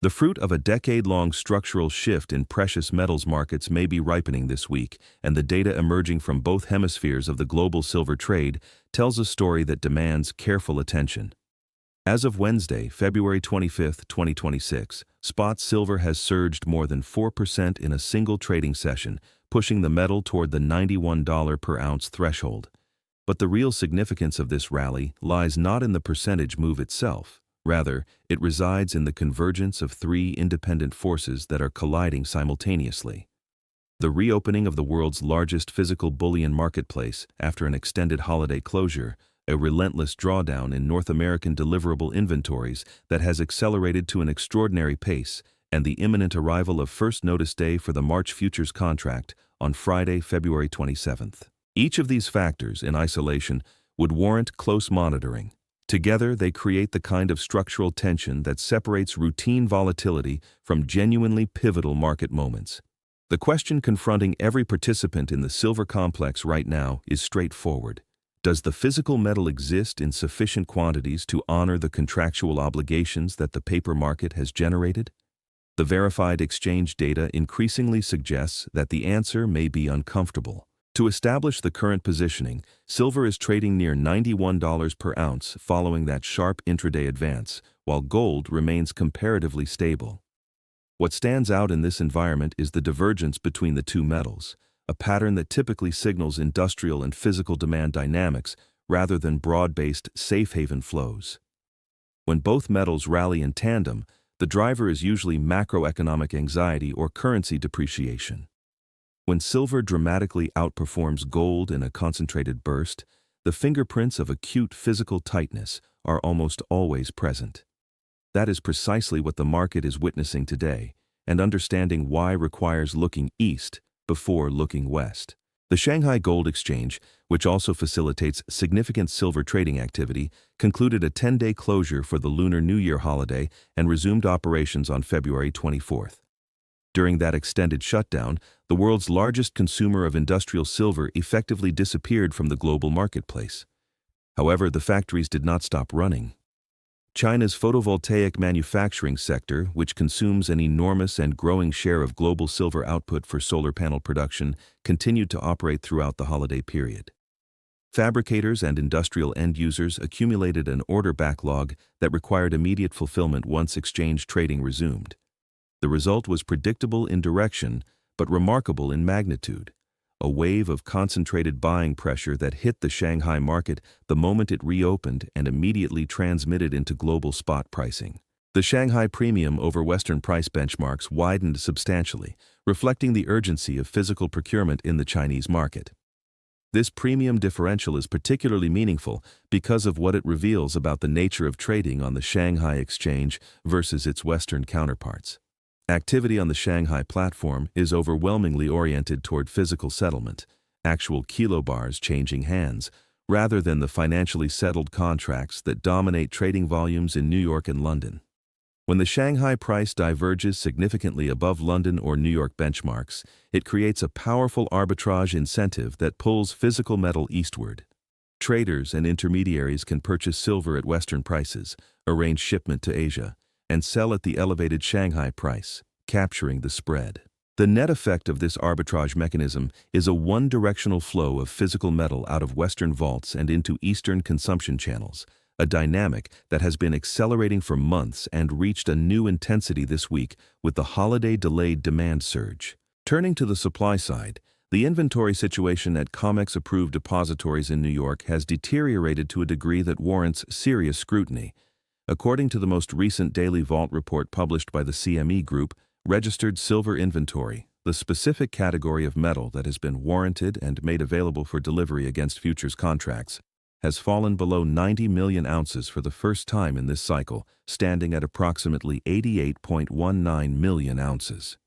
The fruit of a decade-long structural shift in precious metals markets may be ripening this week, and the data emerging from both hemispheres of the global silver trade tells a story that demands careful attention. As of Wednesday, February 25, 2026, spot silver has surged more than 4% in a single trading session, pushing the metal toward the $91 per ounce threshold. But the real significance of this rally lies not in the percentage move itself. Rather, it resides in the convergence of three independent forces that are colliding simultaneously. The reopening of the world's largest physical bullion marketplace after an extended holiday closure, a relentless drawdown in North American deliverable inventories that has accelerated to an extraordinary pace, and the imminent arrival of first notice day for the March futures contract on Friday, February 27th. Each of these factors, in isolation, would warrant close monitoring. Together, they create the kind of structural tension that separates routine volatility from genuinely pivotal market moments. The question confronting every participant in the silver complex right now is straightforward. Does the physical metal exist in sufficient quantities to honor the contractual obligations that the paper market has generated? The verified exchange data increasingly suggests that the answer may be uncomfortable. To establish the current positioning, silver is trading near $91 per ounce following that sharp intraday advance, while gold remains comparatively stable. What stands out in this environment is the divergence between the two metals, a pattern that typically signals industrial and physical demand dynamics rather than broad-based safe haven flows. When both metals rally in tandem, the driver is usually macroeconomic anxiety or currency depreciation. When silver dramatically outperforms gold in a concentrated burst, the fingerprints of acute physical tightness are almost always present. That is precisely what the market is witnessing today, and understanding why requires looking east before looking west. The Shanghai Gold Exchange, which also facilitates significant silver trading activity, concluded a 10-day closure for the Lunar New Year holiday and resumed operations on February 24th. During that extended shutdown, the world's largest consumer of industrial silver effectively disappeared from the global marketplace. However, the factories did not stop running. China's photovoltaic manufacturing sector, which consumes an enormous and growing share of global silver output for solar panel production, continued to operate throughout the holiday period. Fabricators and industrial end users accumulated an order backlog that required immediate fulfillment once exchange trading resumed. The result was predictable in direction, but remarkable in magnitude. A wave of concentrated buying pressure that hit the Shanghai market the moment it reopened and immediately transmitted into global spot pricing. The Shanghai premium over Western price benchmarks widened substantially, reflecting the urgency of physical procurement in the Chinese market. This premium differential is particularly meaningful because of what it reveals about the nature of trading on the Shanghai exchange versus its Western counterparts. Activity on the Shanghai platform is overwhelmingly oriented toward physical settlement, actual kilobars changing hands, rather than the financially settled contracts that dominate trading volumes in New York and London. When the Shanghai price diverges significantly above London or New York benchmarks, it creates a powerful arbitrage incentive that pulls physical metal eastward. Traders and intermediaries can purchase silver at Western prices, arrange shipment to Asia, and sell at the elevated Shanghai price, capturing the spread. The net effect of this arbitrage mechanism is a one-directional flow of physical metal out of Western vaults and into Eastern consumption channels, a dynamic that has been accelerating for months and reached a new intensity this week with the holiday-delayed demand surge. Turning to the supply side, the inventory situation at COMEX-approved depositories in New York has deteriorated to a degree that warrants serious scrutiny. According to the most recent daily vault report published by the CME Group, registered silver inventory, the specific category of metal that has been warranted and made available for delivery against futures contracts, has fallen below 90 million ounces for the first time in this cycle, standing at approximately 88.19 million ounces.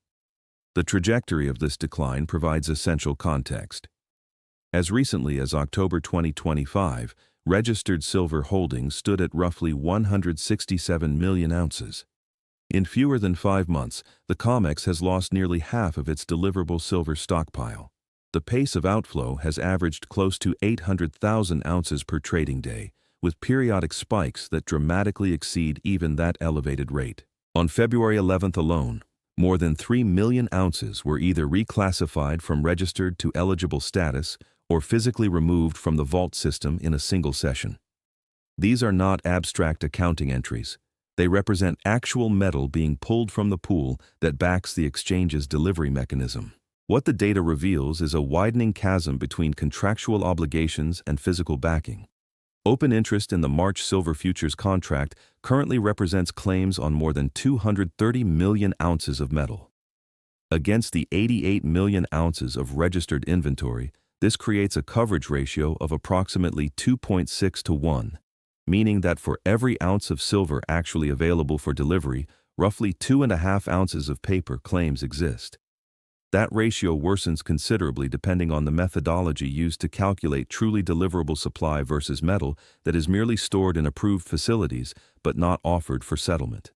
The trajectory of this decline provides essential context. As recently as October 2025, registered silver holdings stood at roughly 167 million ounces. In fewer than 5 months, the COMEX has lost nearly half of its deliverable silver stockpile. The pace of outflow has averaged close to 800,000 ounces per trading day, with periodic spikes that dramatically exceed even that elevated rate. On February 11th alone, more than 3 million ounces were either reclassified from registered to eligible status or physically removed from the vault system in a single session. These are not abstract accounting entries. They represent actual metal being pulled from the pool that backs the exchange's delivery mechanism. What the data reveals is a widening chasm between contractual obligations and physical backing. Open interest in the March silver futures contract currently represents claims on more than 230 million ounces of metal. Against the 88 million ounces of registered inventory, this creates a coverage ratio of approximately 2.6 to 1, meaning that for every ounce of silver actually available for delivery, roughly 2.5 ounces of paper claims exist. That ratio worsens considerably depending on the methodology used to calculate truly deliverable supply versus metal that is merely stored in approved facilities but not offered for settlement.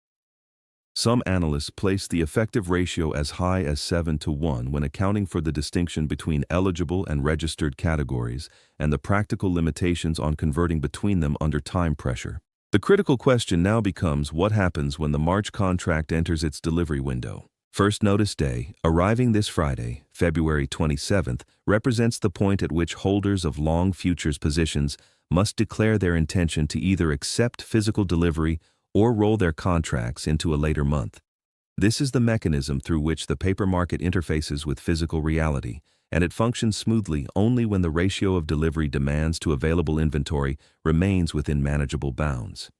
Some analysts place the effective ratio as high as 7 to 1 when accounting for the distinction between eligible and registered categories and the practical limitations on converting between them under time pressure. The critical question now becomes what happens when the March contract enters its delivery window. First Notice Day, arriving this Friday, February 27th, represents the point at which holders of long futures positions must declare their intention to either accept physical delivery or roll their contracts into a later month. This is the mechanism through which the paper market interfaces with physical reality, and it functions smoothly only when the ratio of delivery demands to available inventory remains within manageable bounds.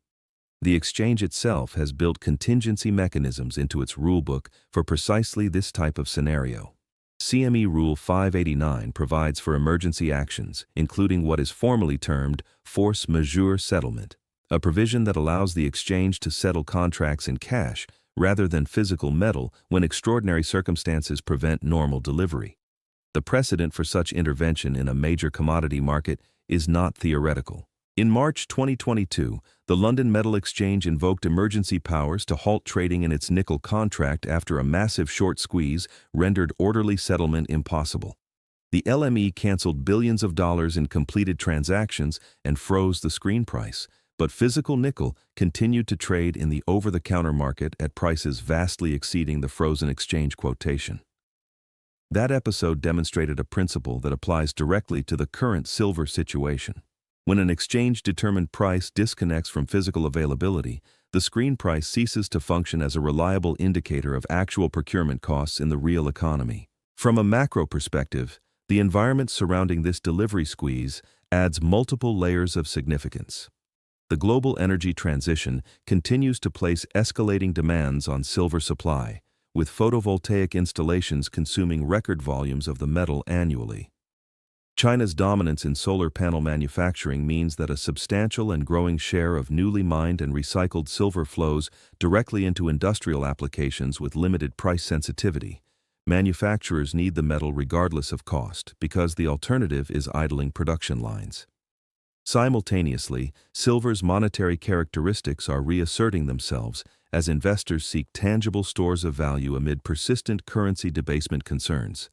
The exchange itself has built contingency mechanisms into its rulebook for precisely this type of scenario. CME Rule 589 provides for emergency actions, including what is formally termed force majeure settlement, a provision that allows the exchange to settle contracts in cash rather than physical metal when extraordinary circumstances prevent normal delivery. The precedent for such intervention in a major commodity market is not theoretical. In March 2022, the London Metal Exchange invoked emergency powers to halt trading in its nickel contract after a massive short squeeze rendered orderly settlement impossible. The LME canceled billions of dollars in completed transactions and froze the screen price, but physical nickel continued to trade in the over-the-counter market at prices vastly exceeding the frozen exchange quotation. That episode demonstrated a principle that applies directly to the current silver situation. When an exchange-determined price disconnects from physical availability, the screen price ceases to function as a reliable indicator of actual procurement costs in the real economy. From a macro perspective, the environment surrounding this delivery squeeze adds multiple layers of significance. The global energy transition continues to place escalating demands on silver supply, with photovoltaic installations consuming record volumes of the metal annually. China's dominance in solar panel manufacturing means that a substantial and growing share of newly mined and recycled silver flows directly into industrial applications with limited price sensitivity. Manufacturers need the metal regardless of cost because the alternative is idling production lines. Simultaneously, silver's monetary characteristics are reasserting themselves as investors seek tangible stores of value amid persistent currency debasement concerns.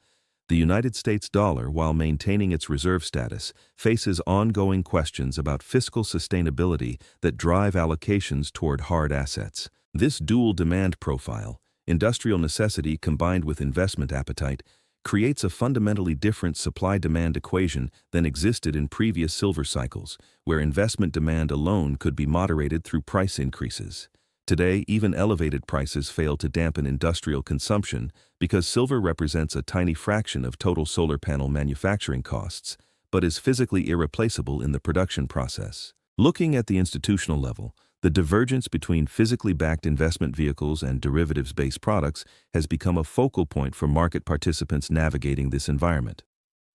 The United States dollar, while maintaining its reserve status, faces ongoing questions about fiscal sustainability that drive allocations toward hard assets. This dual demand profile, industrial necessity combined with investment appetite, creates a fundamentally different supply-demand equation than existed in previous silver cycles, where investment demand alone could be moderated through price increases. Today, even elevated prices fail to dampen industrial consumption because silver represents a tiny fraction of total solar panel manufacturing costs, but is physically irreplaceable in the production process. Looking at the institutional level, the divergence between physically backed investment vehicles and derivatives-based products has become a focal point for market participants navigating this environment.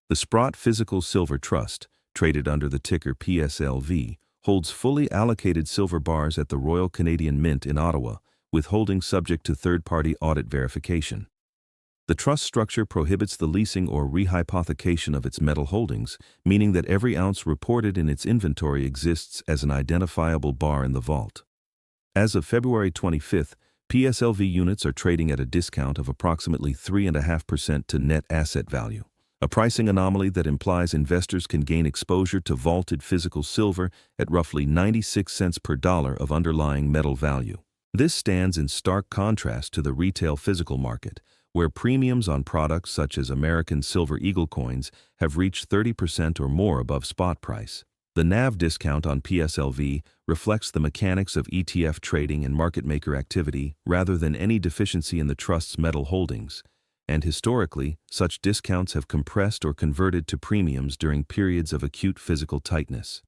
The Sprott Physical Silver Trust, traded under the ticker PSLV, holds fully allocated silver bars at the Royal Canadian Mint in Ottawa, with holdings subject to third-party audit verification. The trust structure prohibits the leasing or rehypothecation of its metal holdings, meaning that every ounce reported in its inventory exists as an identifiable bar in the vault. As of February 25th, PSLV units are trading at a discount of approximately 3.5% to net asset value, a pricing anomaly that implies investors can gain exposure to vaulted physical silver at roughly 96 cents per dollar of underlying metal value. This stands in stark contrast to the retail physical market, where premiums on products such as American Silver Eagle coins have reached 30% or more above spot price. The NAV discount on PSLV reflects the mechanics of ETF trading and market maker activity rather than any deficiency in the trust's metal holdings, and historically, such discounts have compressed or converted to premiums during periods of acute physical tightness.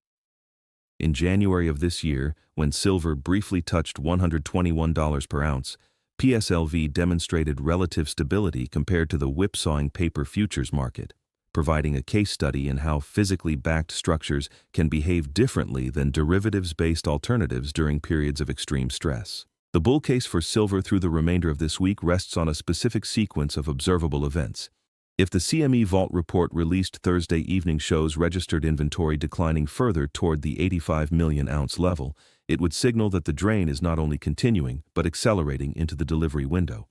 In January of this year, when silver briefly touched $121 per ounce, PSLV demonstrated relative stability compared to the whipsawing paper futures market, providing a case study in how physically backed structures can behave differently than derivatives-based alternatives during periods of extreme stress. The bull case for silver through the remainder of this week rests on a specific sequence of observable events. If the CME Vault report released Thursday evening shows registered inventory declining further toward the 85 million ounce level, it would signal that the drain is not only continuing but accelerating into the delivery window.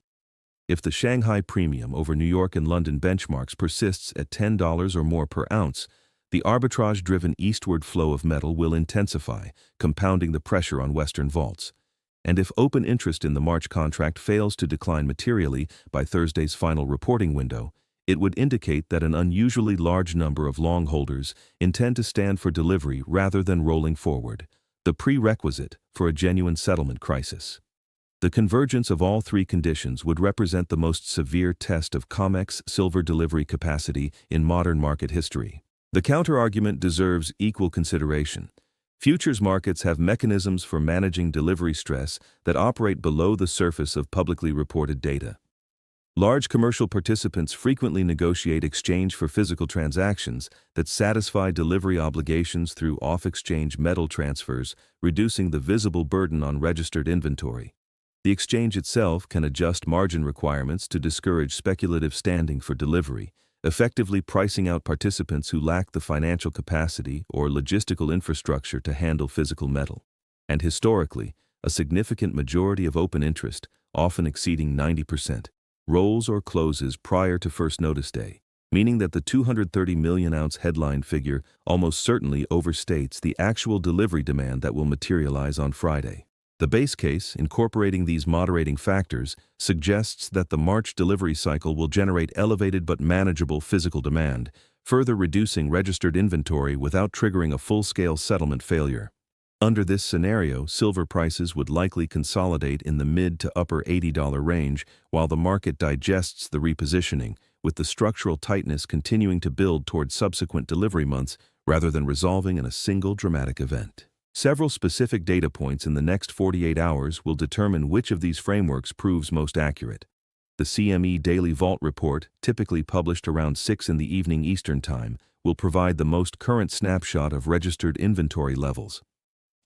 If the Shanghai premium over New York and London benchmarks persists at $10 or more per ounce, the arbitrage-driven eastward flow of metal will intensify, compounding the pressure on Western vaults. And if open interest in the March contract fails to decline materially by Thursday's final reporting window, it would indicate that an unusually large number of long holders intend to stand for delivery rather than rolling forward, the prerequisite for a genuine settlement crisis. The convergence of all three conditions would represent the most severe test of COMEX silver delivery capacity in modern market history. The counterargument deserves equal consideration. Futures markets have mechanisms for managing delivery stress that operate below the surface of publicly reported data. Large commercial participants frequently negotiate exchange for physical transactions that satisfy delivery obligations through off-exchange metal transfers, reducing the visible burden on registered inventory. The exchange itself can adjust margin requirements to discourage speculative standing for delivery, effectively pricing out participants who lack the financial capacity or logistical infrastructure to handle physical metal. And historically, a significant majority of open interest, often exceeding 90%, rolls or closes prior to first notice day, meaning that the 230 million ounce headline figure almost certainly overstates the actual delivery demand that will materialize on Friday. The base case, incorporating these moderating factors, suggests that the March delivery cycle will generate elevated but manageable physical demand, further reducing registered inventory without triggering a full-scale settlement failure. Under this scenario, silver prices would likely consolidate in the mid to upper $80 range while the market digests the repositioning, with the structural tightness continuing to build toward subsequent delivery months rather than resolving in a single dramatic event. Several specific data points in the next 48 hours will determine which of these frameworks proves most accurate. The CME Daily Vault report, typically published around 6 in the evening Eastern Time, will provide the most current snapshot of registered inventory levels.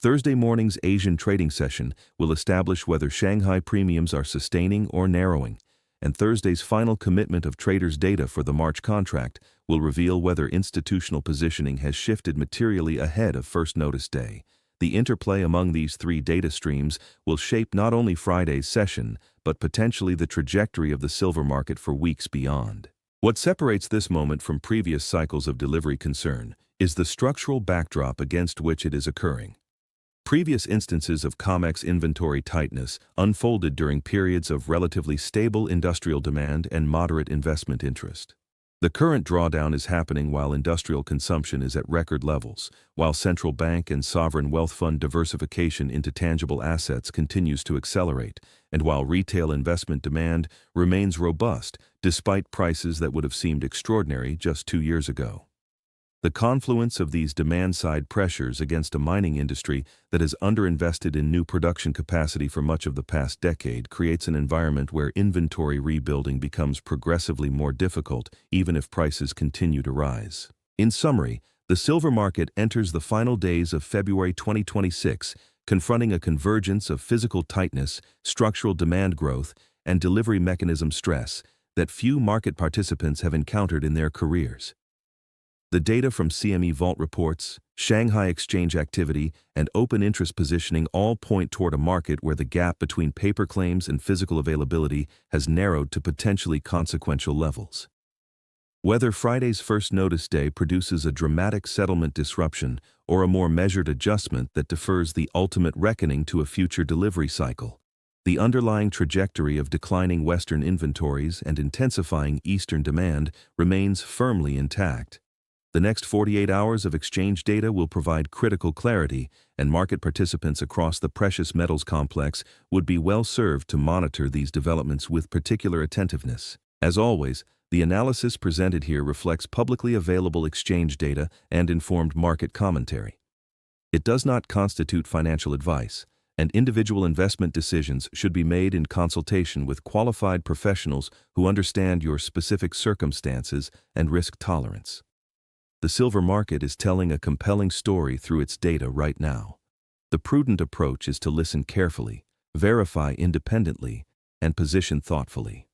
Thursday morning's Asian trading session will establish whether Shanghai premiums are sustaining or narrowing, and Thursday's final commitment of traders' data for the March contract will reveal whether institutional positioning has shifted materially ahead of first notice day. The interplay among these three data streams will shape not only Friday's session, but potentially the trajectory of the silver market for weeks beyond. What separates this moment from previous cycles of delivery concern is the structural backdrop against which it is occurring. Previous instances of COMEX inventory tightness unfolded during periods of relatively stable industrial demand and moderate investment interest. The current drawdown is happening while industrial consumption is at record levels, while central bank and sovereign wealth fund diversification into tangible assets continues to accelerate, and while retail investment demand remains robust despite prices that would have seemed extraordinary just 2 years ago. The confluence of these demand-side pressures against a mining industry that has underinvested in new production capacity for much of the past decade creates an environment where inventory rebuilding becomes progressively more difficult even if prices continue to rise. In summary, the silver market enters the final days of February 2026, confronting a convergence of physical tightness, structural demand growth, and delivery mechanism stress that few market participants have encountered in their careers. The data from CME Vault reports, Shanghai exchange activity, and open interest positioning all point toward a market where the gap between paper claims and physical availability has narrowed to potentially consequential levels. Whether Friday's first notice day produces a dramatic settlement disruption or a more measured adjustment that defers the ultimate reckoning to a future delivery cycle, The underlying trajectory of declining Western inventories and intensifying Eastern demand remains firmly intact. The next 48 hours of exchange data will provide critical clarity, and market participants across the precious metals complex would be well served to monitor these developments with particular attentiveness. As always, the analysis presented here reflects publicly available exchange data and informed market commentary. It does not constitute financial advice, and individual investment decisions should be made in consultation with qualified professionals who understand your specific circumstances and risk tolerance. The silver market is telling a compelling story through its data right now. The prudent approach is to listen carefully, verify independently, and position thoughtfully.